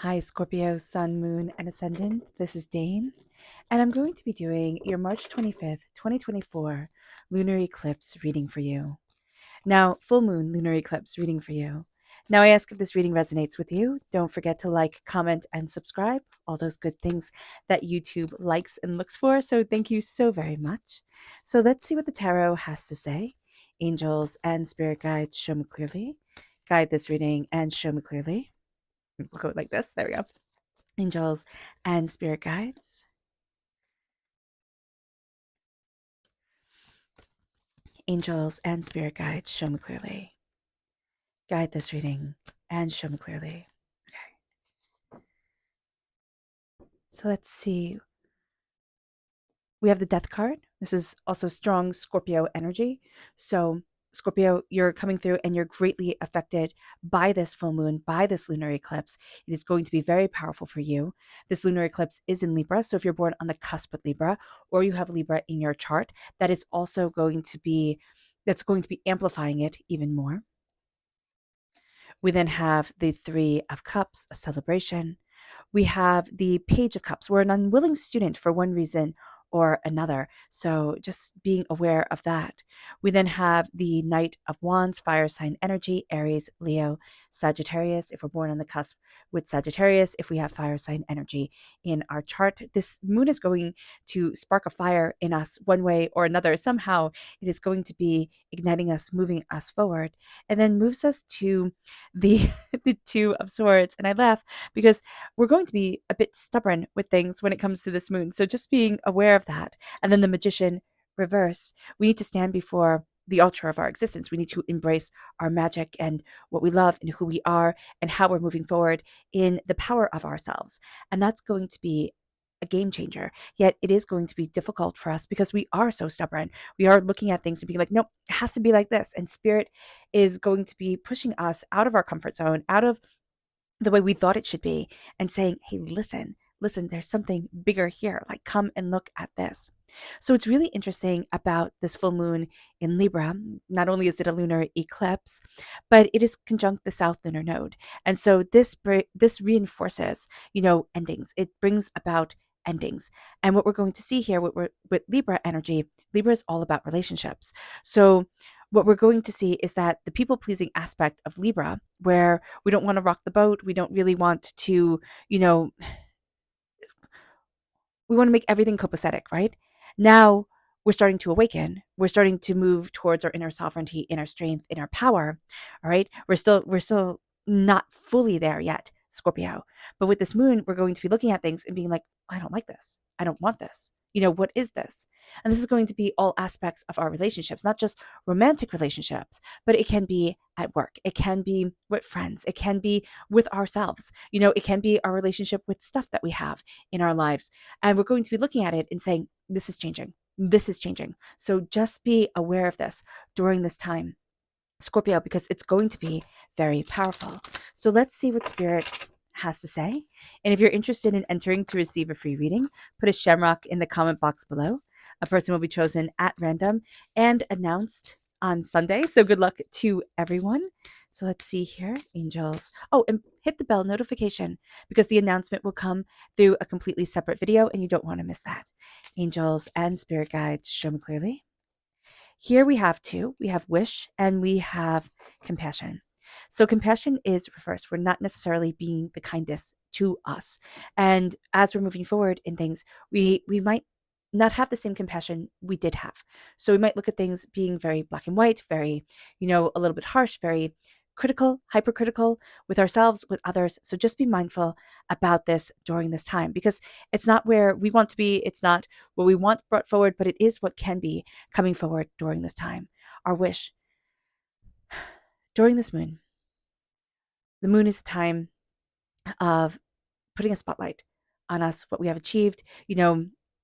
Hi, Scorpio, Sun, Moon, and Ascendant. This is Dane, and I'm going to be doing your March 25th, 2024 lunar eclipse reading for you. Now, full moon lunar eclipse reading for you. Now, I ask if this reading resonates with you. Don't forget to like, comment, and subscribe. All those good things that YouTube likes and looks for. So, thank you so very much. So, let's see what the tarot has to say. Angels and spirit guides, show me clearly. Guide this reading and show me clearly. We'll go like this. There we go. Angels and spirit guides. Angels and spirit guides, show me clearly. Guide this reading and show me clearly. Okay. So let's see. We have the Death card. This is also strong Scorpio energy. So Scorpio, you're coming through and you're greatly affected by this full moon, by this lunar eclipse. It is going to be very powerful for you. This lunar eclipse is in Libra. So if you're born on the cusp with Libra, or you have Libra in your chart, that is also that's going to be amplifying it even more. We then have the Three of Cups, a celebration. We have the Page of Cups. We're an unwilling student for one reason or another. So just being aware of that. We then have the Knight of Wands, fire sign energy, Aries, Leo, Sagittarius. If we're born on the cusp with Sagittarius, if we have fire sign energy in our chart, this moon is going to spark a fire in us one way or another. Somehow it is going to be igniting us, moving us forward, and then moves us to the, the Two of Swords. And I laugh because we're going to be a bit stubborn with things when it comes to this moon. So just being aware of that. And then the Magician reverse. We need to stand before the altar of our existence. We need to embrace our magic and what we love and who we are and how we're moving forward in the power of ourselves. And that's going to be a game changer. Yet it is going to be difficult for us because we are so stubborn. We are looking at things and being like, nope, it has to be like this. And spirit is going to be pushing us out of our comfort zone, out of the way we thought it should be, and saying, hey, listen, there's something bigger here. Like, come and look at this. So it's really interesting about this full moon in Libra. Not only is it a lunar eclipse, but it is conjunct the South lunar node. And so this reinforces, endings. It brings about endings. And what we're going to see here with Libra energy, Libra is all about relationships. So what we're going to see is that the people pleasing aspect of Libra, where we don't want to rock the boat, we don't really want to, we want to make everything copacetic, right? Now we're starting to awaken. We're starting to move towards our inner sovereignty, inner strength, inner power. All right. We're still not fully there yet, Scorpio. But with this moon, we're going to be looking at things and being like, I don't like this. I don't want this. What is this? And this is going to be all aspects of our relationships, not just romantic relationships, but it can be at work. It can be with friends. It can be with ourselves. It can be our relationship with stuff that we have in our lives. And we're going to be looking at it and saying, this is changing. This is changing. So just be aware of this during this time, Scorpio, because it's going to be very powerful. So let's see what Spirit has to say. And if you're interested in entering to receive a free reading, put a shamrock in the comment box below. A person will be chosen at random and announced on Sunday. So good luck to everyone. So let's see here, angels. Oh, and hit the bell notification because the announcement will come through a completely separate video and you don't want to miss that. Angels and spirit guides, show me clearly. Here we have two. We have wish and we have compassion. So compassion is reverse. We're not necessarily being the kindest to us. And as we're moving forward in things, we might not have the same compassion we did have. So we might look at things being very black and white, very, a little bit harsh, very critical, hypercritical with ourselves, with others. So just be mindful about this during this time because it's not where we want to be. It's not what we want brought forward, but it is what can be coming forward during this time. Our wish during this moon. The moon is a time of putting a spotlight on us, what we have achieved.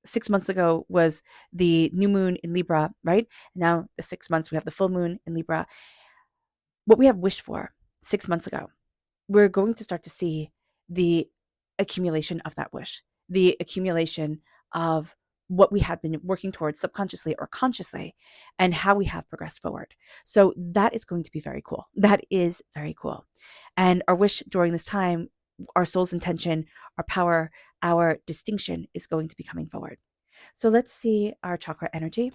6 months ago was the new moon in Libra, right? Now, the 6 months, we have the full moon in Libra. What we have wished for 6 months ago, we're going to start to see the accumulation of that wish, the accumulation of what we have been working towards subconsciously or consciously and how we have progressed forward. So that is going to be very cool. That is very cool. And our wish during this time our soul's intention, our power, our distinction is going to be coming forward. So let's see our chakra energy.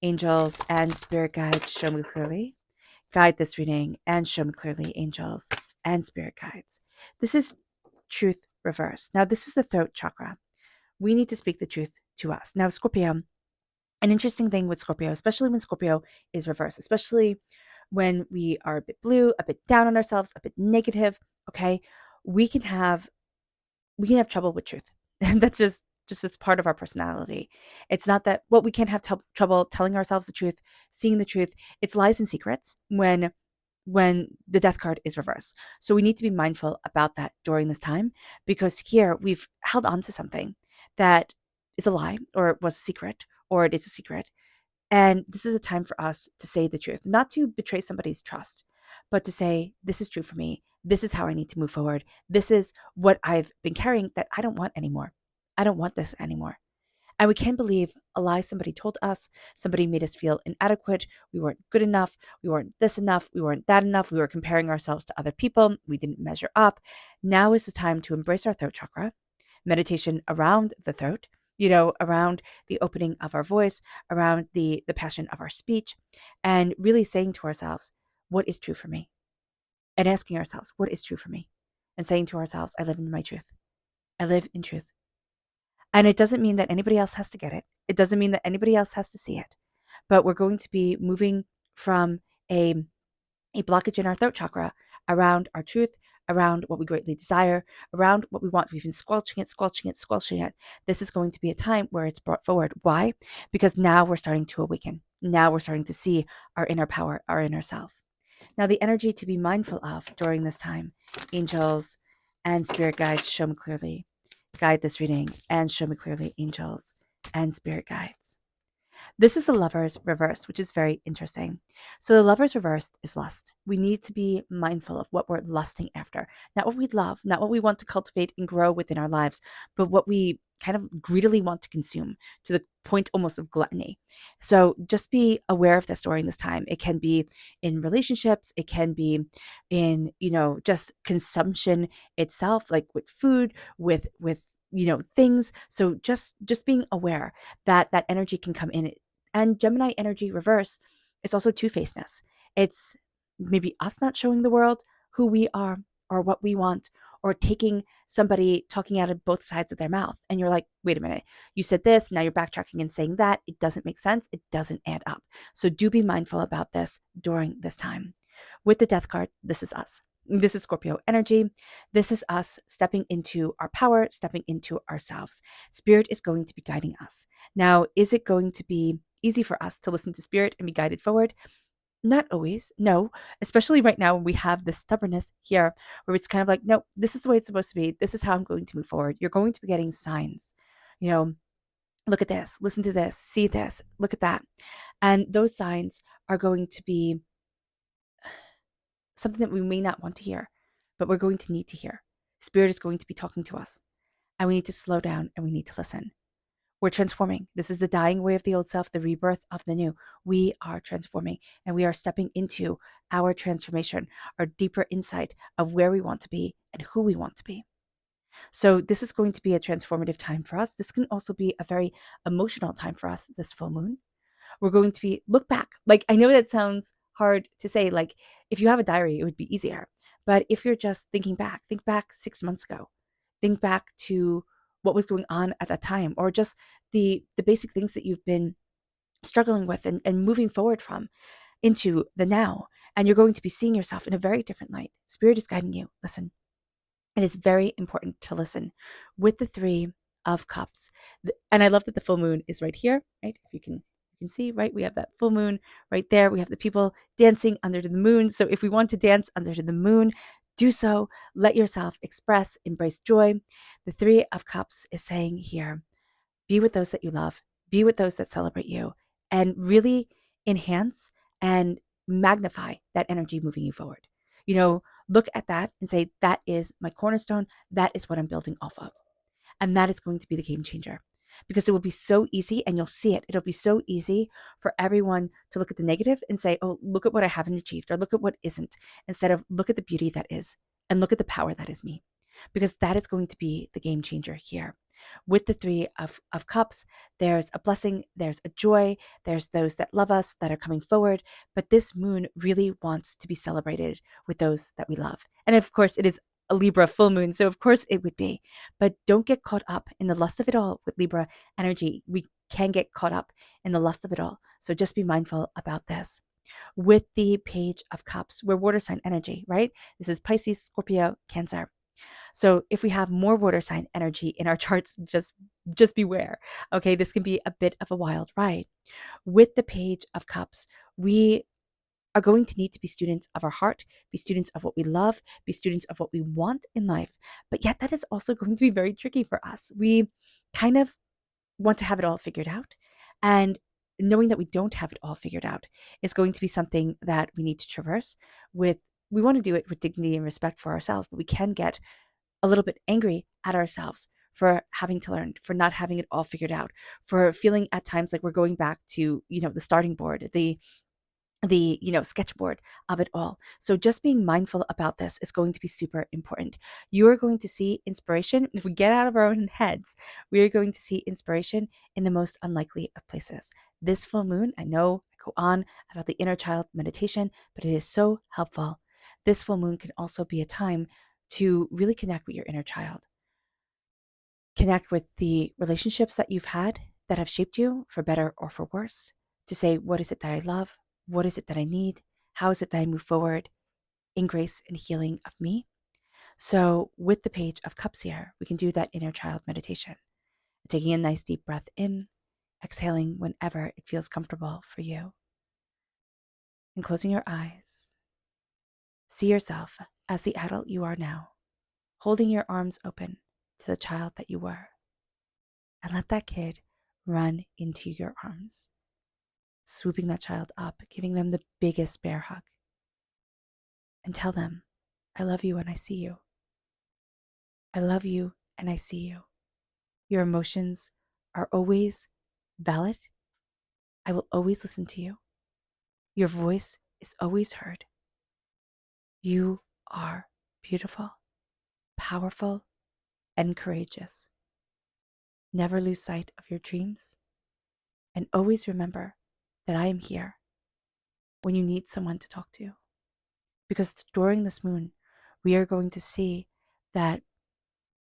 Angels and spirit guides, show me clearly. Guide this reading and show me clearly, angels and spirit guides. This is truth reverse. Now, this is the throat chakra. We need to speak the truth to us. Now, Scorpio, an interesting thing with Scorpio, especially when Scorpio is reversed, especially when we are a bit blue, a bit down on ourselves, a bit negative, okay, we can have trouble with truth. And that's just as part of our personality. It's not that, well, we can't have trouble telling ourselves the truth, seeing the truth. It's lies and secrets when the death card is reversed. So we need to be mindful about that during this time, because here we've held on to something that is a lie, or it was a secret, or it is a secret. And this is a time for us to say the truth, not to betray somebody's trust, but to say, this is true for me. This is how I need to move forward. This is what I've been carrying that I don't want anymore. I don't want this anymore. And we can't believe a lie somebody told us. Somebody made us feel inadequate. We weren't good enough. We weren't this enough. We weren't that enough. We were comparing ourselves to other people. We didn't measure up. Now is the time to embrace our throat chakra, meditation around the throat, around the opening of our voice, around the passion of our speech, and really saying to ourselves, what is true for me? And asking ourselves, what is true for me? And saying to ourselves, I live in my truth. I live in truth. And it doesn't mean that anybody else has to get it. It doesn't mean that anybody else has to see it. But we're going to be moving from a blockage in our throat chakra around our truth, around what we greatly desire, around what we want. We've been squelching it, squelching it, squelching it. This is going to be a time where it's brought forward. Why? Because now we're starting to awaken. Now we're starting to see our inner power, our inner self. Now, the energy to be mindful of during this time, angels and spirit guides, show me clearly. Guide this reading and show me clearly, angels and spirit guides. This is the Lovers reversed, which is very interesting. So the Lovers reversed is lust. We need to be mindful of what we're lusting after. Not what we love, not what we want to cultivate and grow within our lives, but what we kind of greedily want to consume to the point almost of gluttony. So just be aware of this during this time. It can be in relationships. It can be in, just consumption itself, like with food, with things. So just being aware that that energy can come in. And Gemini energy reverse is also two-facedness. It's maybe us not showing the world who we are or what we want, or taking somebody talking out of both sides of their mouth. And you're like, wait a minute, you said this, now you're backtracking and saying that. It doesn't make sense. It doesn't add up. So do be mindful about this during this time. With the death card, this is us. This is Scorpio energy. This is us stepping into our power, stepping into ourselves. Spirit is going to be guiding us. Now, is it going to be easy for us to listen to Spirit and be guided forward? Not always, no, especially right now when we have this stubbornness here where it's kind of like, no, this is the way it's supposed to be. This is how I'm going to move forward. You're going to be getting signs, look at this, listen to this, see this, look at that. And those signs are going to be something that we may not want to hear, but we're going to need to hear. Spirit is going to be talking to us, and we need to slow down and we need to listen. We're transforming. This is the dying away of the old self, the rebirth of the new. We are transforming, and we are stepping into our transformation, our deeper insight of where we want to be and who we want to be. So this is going to be a transformative time for us. This can also be a very emotional time for us, this full moon. We're going to be look back. Like, I know that sounds hard to say. Like, if you have a diary, it would be easier. But if you're just thinking back, think back 6 months ago. Think back to what was going on at that time, or just the basic things that you've been struggling with and moving forward from into the now. And you're going to be seeing yourself in a very different light. Spirit is guiding you. Listen. It is very important to listen. With the 3 of Cups, and I love that the full moon is right here, right? If you can see, right? We have that full moon right there. We have the people dancing under the moon. So if we want to dance under the moon, do so. Let yourself express, embrace joy. The 3 of Cups is saying here, be with those that you love, be with those that celebrate you, and really enhance and magnify that energy moving you forward. Look at that and say, that is my cornerstone. That is what I'm building off of. And that is going to be the game changer, because it will be so easy, and you'll see it. It'll be so easy for everyone to look at the negative and say, oh, look at what I haven't achieved, or look at what isn't, instead of look at the beauty that is, and look at the power that is me. because that is going to be the game changer here. With the Three of Cups, there's a blessing, there's a joy, there's those that love us that are coming forward. But this moon really wants to be celebrated with those that we love. And of course, it is a Libra full moon, so of course it would be. But don't get caught up in the lust of it all with Libra energy. We can get caught up in the lust of it all. So just be mindful about this. With the Page of Cups, we're water sign energy, right? This is Pisces, Scorpio, Cancer. So if we have more water sign energy in our charts, just beware. Okay, this can be a bit of a wild ride. With the Page of Cups, we are going to need to be students of our heart, be students of what we love, be students of what we want in life. But yet that is also going to be very tricky for us. We kind of want to have it all figured out. And knowing that we don't have it all figured out is going to be something that we need to traverse with. We want to do it with dignity and respect for ourselves, but we can get a little bit angry at ourselves for having to learn, for not having it all figured out, for feeling at times like we're going back to, the starting board, the sketchboard of it all. So just being mindful about this is going to be super important. You are going to see inspiration. If we get out of our own heads, we are going to see inspiration in the most unlikely of places. This full moon, I know I go on about the inner child meditation, but it is so helpful. This full moon can also be a time to really connect with your inner child. Connect with the relationships that you've had that have shaped you for better or for worse, to say, what is it that I love? What is it that I need? How is it that I move forward in grace and healing of me? So with the Page of Cups here, we can do that inner child meditation. Taking a nice deep breath in, exhaling whenever it feels comfortable for you. And closing your eyes. See yourself as the adult you are now, holding your arms open to the child that you were. And let that kid run into your arms, swooping that child up, giving them the biggest bear hug. And tell them, I love you and I see you. I love you and I see you. Your emotions are always valid. I will always listen to you. Your voice is always heard. You are beautiful, powerful, and courageous. Never lose sight of your dreams, and always remember that I am here when you need someone to talk to. Because during this moon, we are going to see that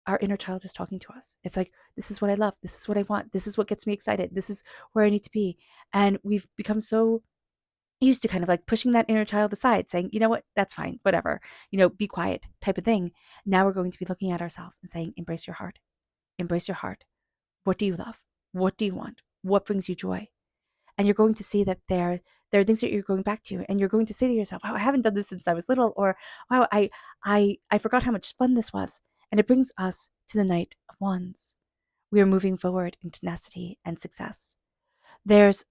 our inner child is talking to us. It's like, this is what I love. This is what I want. This is what gets me excited. This is where I need to be. And we've become so used to kind of like pushing that inner child aside, saying, you know what, that's fine, whatever, be quiet type of thing. Now we're going to be looking at ourselves and saying, embrace your heart. Embrace your heart. What do you love? What do you want? What brings you joy? And you're going to see that there are things that you're going back to, and you're going to say to yourself, wow, I haven't done this since I was little, or wow, I forgot how much fun this was. And it brings us to the Knight of Wands. We are moving forward in tenacity and success. There's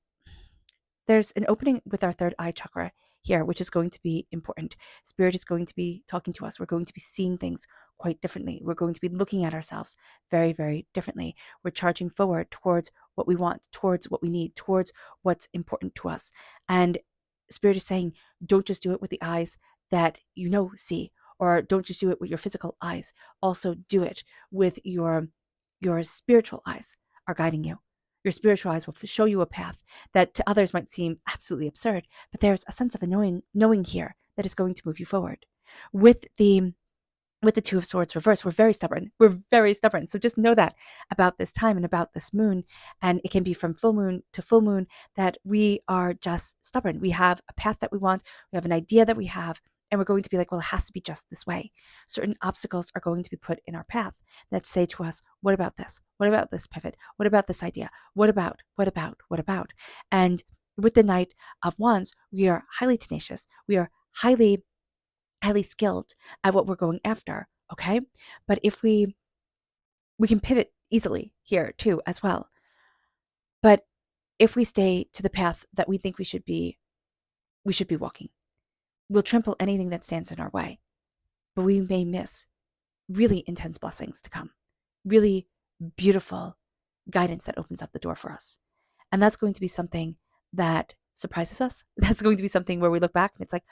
an opening with our third eye chakra here, which is going to be important. Spirit is going to be talking to us. We're going to be seeing things quite differently. We're going to be looking at ourselves very, very differently. We're charging forward towards what we want, towards what we need, towards what's important to us. And Spirit is saying, don't just do it with the eyes that see, or don't just do it with your physical eyes. Also do it with your spiritual eyes are guiding you. Your spiritual eyes will show you a path that to others might seem absolutely absurd, but there's a sense of a knowing here that is going to move you forward. With the Two of Swords reversed, we're very stubborn. We're very stubborn. So just know that about this time and about this moon, and it can be from full moon to full moon, that we are just stubborn. We have a path that we want. We have an idea that we have, and we're going to be like, well, it has to be just this way. Certain obstacles are going to be put in our path that say to us, what about this? What about this pivot? What about this idea? What about? And with the Knight of Wands, we are highly tenacious. We are highly skilled at what we're going after, okay? But if we can pivot easily here too as well. But if we stay to the path that we think we should be walking, we'll trample anything that stands in our way. But we may miss really intense blessings to come, really beautiful guidance that opens up the door for us. And that's going to be something that surprises us. That's going to be something where we look back and it's like,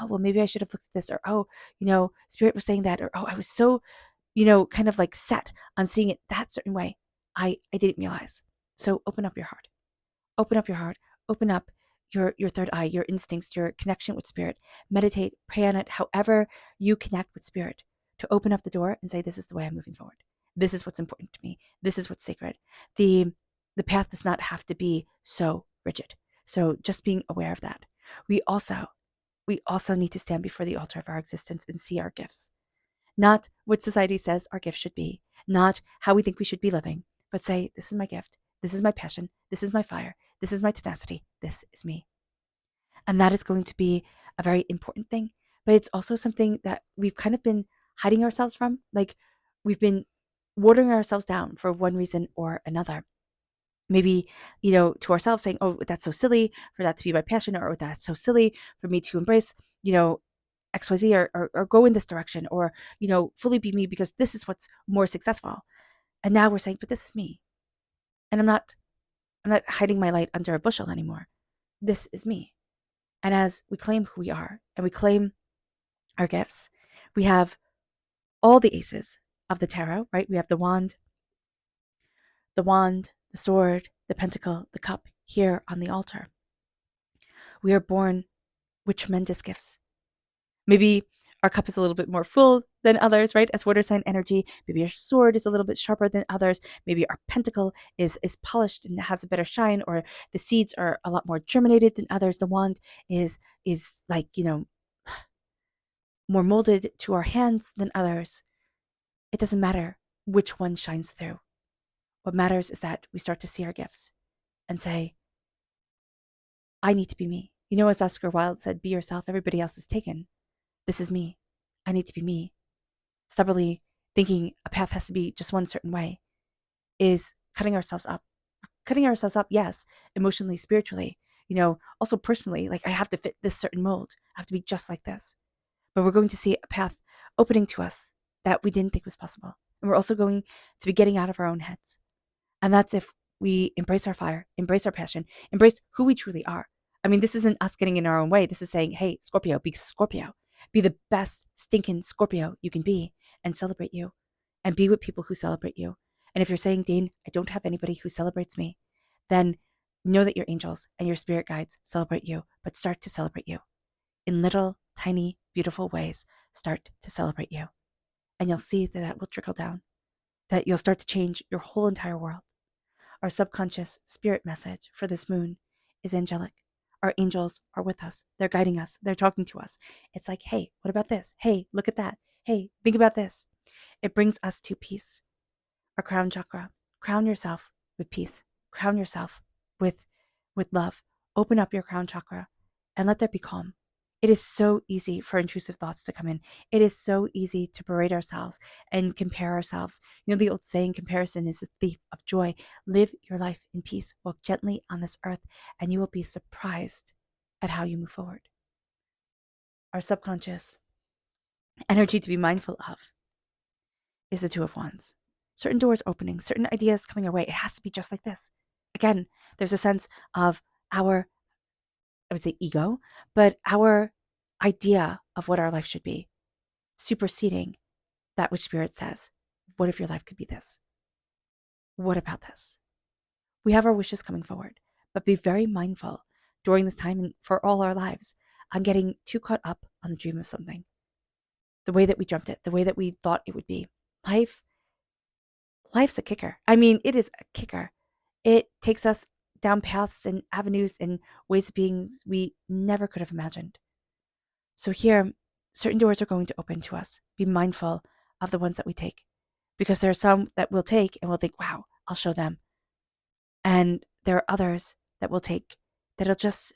oh, well, maybe I should have looked at this, or, oh, Spirit was saying that, or, oh, I was so kind of like set on seeing it that certain way. I didn't realize. So open up your heart. Open up your heart. Open up your third eye, your instincts, your connection with spirit. Meditate, pray on it, however you connect with spirit, to open up the door and say, this is the way I'm moving forward. This is what's important to me. This is what's sacred. The path does not have to be so rigid. So just being aware of that. We also need to stand before the altar of our existence and see our gifts. Not what society says our gift should be, not how we think we should be living, but say, this is my gift, this is my passion, this is my fire, this is my tenacity, this is me. And that is going to be a very important thing, but it's also something that we've kind of been hiding ourselves from. Like, we've been watering ourselves down for one reason or another. Maybe, to ourselves saying, oh, that's so silly for that to be my passion, or that's so silly for me to embrace, XYZ, or go in this direction, or, fully be me because this is what's more successful. And now we're saying, but this is me. And I'm not hiding my light under a bushel anymore. This is me. And as we claim who we are and we claim our gifts, we have all the aces of the tarot, right? We have the wand, the sword, the pentacle, the cup here on the altar. We are born with tremendous gifts. Maybe our cup is a little bit more full than others, right? As water sign energy, maybe our sword is a little bit sharper than others. Maybe our pentacle is polished and has a better shine, or the seeds are a lot more germinated than others. The wand is like, more molded to our hands than others. It doesn't matter which one shines through. What matters is that we start to see our gifts and say, I need to be me. As Oscar Wilde said, be yourself, everybody else is taken. This is me. I need to be me. Stubbornly thinking a path has to be just one certain way is cutting ourselves up. Cutting ourselves up, yes, emotionally, spiritually, also personally, like I have to fit this certain mold. I have to be just like this. But we're going to see a path opening to us that we didn't think was possible. And we're also going to be getting out of our own heads. And that's if we embrace our fire, embrace our passion, embrace who we truly are. I mean, this isn't us getting in our own way. This is saying, hey, Scorpio, be Scorpio. Be the best stinking Scorpio you can be, and celebrate you, and be with people who celebrate you. And if you're saying, Dane, I don't have anybody who celebrates me, then know that your angels and your spirit guides celebrate you, but start to celebrate you. In little, tiny, beautiful ways, start to celebrate you. And you'll see that will trickle down, that you'll start to change your whole entire world. Our subconscious spirit message for this moon is angelic. Our angels are with us. They're guiding us. They're talking to us. It's like, hey, what about this? Hey, look at that. Hey, think about this. It brings us to peace. Our crown chakra. Crown yourself with peace. Crown yourself with love. Open up your crown chakra and let there be calm. It is so easy for intrusive thoughts to come in. It is so easy to berate ourselves and compare ourselves. The old saying, comparison is the thief of joy. Live your life in peace. Walk gently on this earth, and you will be surprised at how you move forward. Our subconscious energy to be mindful of is the Two of Wands. Certain doors opening, certain ideas coming our way. It has to be just like this. Again, there's a sense of our, I would say, ego, but our idea of what our life should be, superseding that which Spirit says. What if your life could be this? What about this? We have our wishes coming forward, but be very mindful during this time and for all our lives on getting too caught up on the dream of something, the way that we dreamt it, the way that we thought it would be. Life's a kicker. I mean, it is a kicker. It takes us down paths and avenues and ways of being we never could have imagined. So here, certain doors are going to open to us. Be mindful of the ones that we take, because there are some that we'll take and we'll think, wow, I'll show them. And there are others that we'll take that'll just,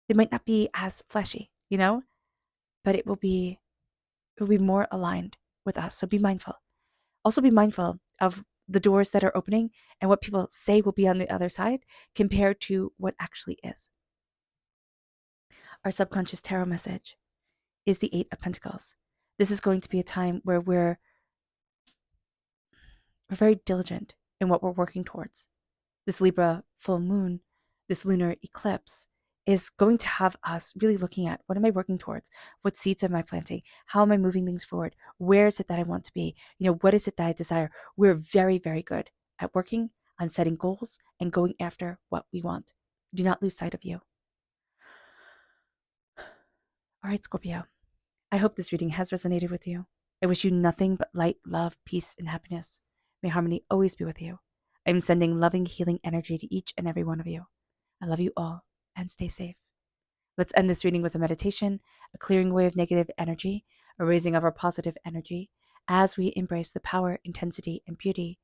it might not be as fleshy, but it will be more aligned with us. So be mindful. Also be mindful of the doors that are opening and what people say will be on the other side compared to what actually is. Our subconscious tarot message is the Eight of Pentacles. This is going to be a time where we're very diligent in what we're working towards. This Libra full moon, this lunar eclipse, is going to have us really looking at, what am I working towards? What seeds am I planting? How am I moving things forward? Where is it that I want to be? What is it that I desire? We're very, very good at working on setting goals and going after what we want. Do not lose sight of you. All right, Scorpio. I hope this reading has resonated with you. I wish you nothing but light, love, peace, and happiness. May harmony always be with you. I am sending loving, healing energy to each and every one of you. I love you all, and stay safe. Let's end this reading with a meditation, a clearing away of negative energy, a raising of our positive energy, as we embrace the power, intensity, and beauty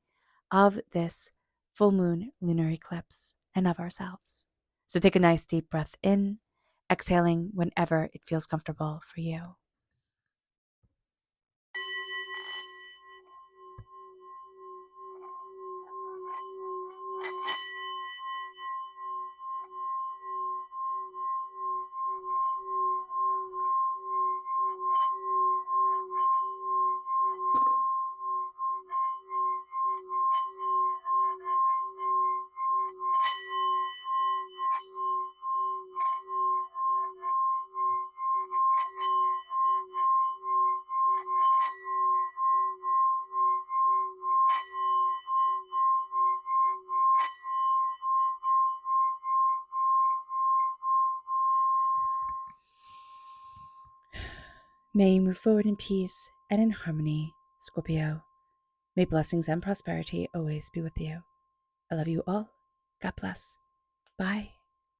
of this full moon lunar eclipse and of ourselves. So take a nice deep breath in, exhaling whenever it feels comfortable for you. May you move forward in peace and in harmony, Scorpio. May blessings and prosperity always be with you. I love you all. God bless. Bye.